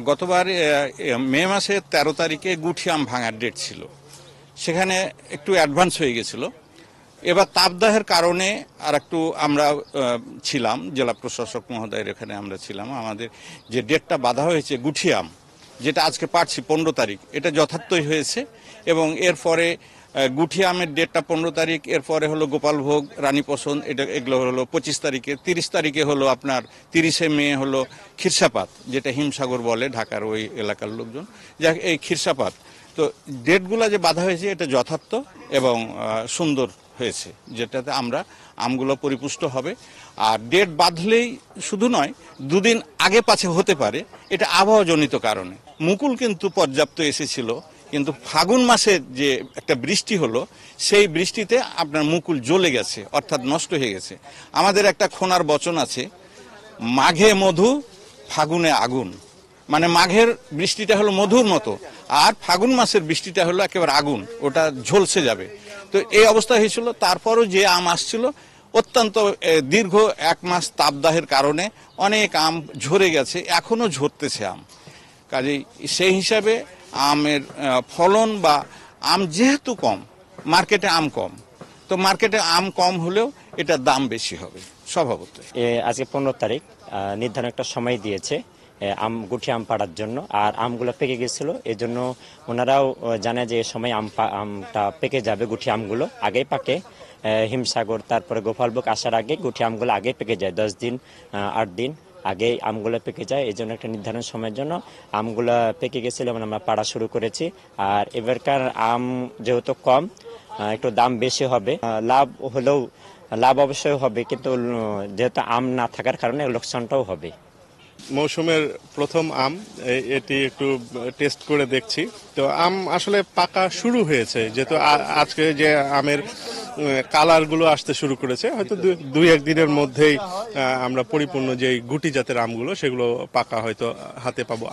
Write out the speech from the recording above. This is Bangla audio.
গতবার মে মাসের 13 তারিখে গুঠি আম ভাঙার ডেট ছিল, সেখানে একটু অ্যাডভান্স হয়ে গেছিল। এবার তাপদাহের কারণে আর একটু আমরা ছিলাম, জেলা প্রশাসক মহোদয়ের এখানে আমরা ছিলাম। আমাদের যে ডেটটা বাঁধা হয়েছে গুঠি আম, যেটা আজকে পাচ্ছি 15 তারিখ, এটা যথার্থই হয়েছে। এবং এরপরে গুঠি আমের ডেটটা 15 তারিখ, এরপরে হলো গোপালভোগ, রানীপসন্দ, এগুলো হলো 25 তারিখে। 30 তারিখে হলো আপনার 30শে মে হলো খিরসাপাত, যেটা হিমসাগর বলে ঢাকার ওই এলাকার লোকজন, যাক এই খিরসাপাত। তো ডেটগুলো যে বাঁধা হয়েছে এটা যথার্থ এবং সুন্দর হয়েছে, যেটাতে আমরা আমগুলো পরিপুষ্ট হবে। আর ডেট বাঁধলেই শুধু নয়, দুদিন আগে পাছে হতে পারে, এটা আবহাওয়াজনিত কারণে। মুকুল কিন্তু পর্যাপ্ত এসেছিল, কিন্তু ফাগুন মাসে যে একটা বৃষ্টি হলো, সেই বৃষ্টিতে আপনার মুকুল জ্বলে গেছে, অর্থাৎ নষ্ট হয়ে গেছে। আমাদের একটা খোনার বচন আছে, মাঘে মধু ফাগুনে আগুন। মানে মাঘের বৃষ্টিটা হলো মধুর মতো, আর ফাগুন মাসের বৃষ্টিটা হলো একেবারে আগুন, ওটা ঝলসে যাবে। তো এই অবস্থা হয়েছিল। তারপরও যে আম আসছিল, অত্যন্ত দীর্ঘ 1 মাস তাপদাহের কারণে অনেক আম ঝরে গেছে, এখনো ঝরতেছে আম। কাজেই সেই হিসাবে আমের ফলন বা আম যেহেতু কম, মার্কেটে আম কম, তো মার্কেটে আম কম হলেও এটার দাম বেশি হবে স্বভাবতই। আজকে 15 তারিখ নির্ধারণ একটা সময় দিয়েছে গুঠি আম পাড়ার জন্য, আর আমগুলো পেকে গেছিল, এই জন্য ওনারাও জানে যে এই সময় আমটা পেকে যাবে। গুঠি আমগুলো আগেই পাকে, হিমসাগর তারপরে গোপালভোগ আসার আগে গুঠি আমগুলো আগে পেকে যায়, 10 দিন 8 দিন আগে আমগুলো পেকে যায়। এই জন্য একটা নির্ধারণ সময়ের জন্য আমগুলো পেকে গেছিল এবং আমরা পাড়া শুরু করেছি। আর এবারকার আম যেহেতু কম, একটু দাম বেশি হবে, লাভ অবশ্যই হবে, কিন্তু যেহেতু আম না থাকার কারণে লোকসানটাও হবে। মৌসুমের প্রথম আম, এটি একটু টেস্ট করে দেখছি। তো আম আসলে পাকা শুরু হয়েছে, যেহেতু আজকে যে আমের কালারগুলো আসতে শুরু করেছে, হয়তো 2-1 দিনের মধ্যেই আমরা পরিপূর্ণ যে গুটি জাতের আমগুলো সেগুলো পাকা হয়তো হাতে পাবো।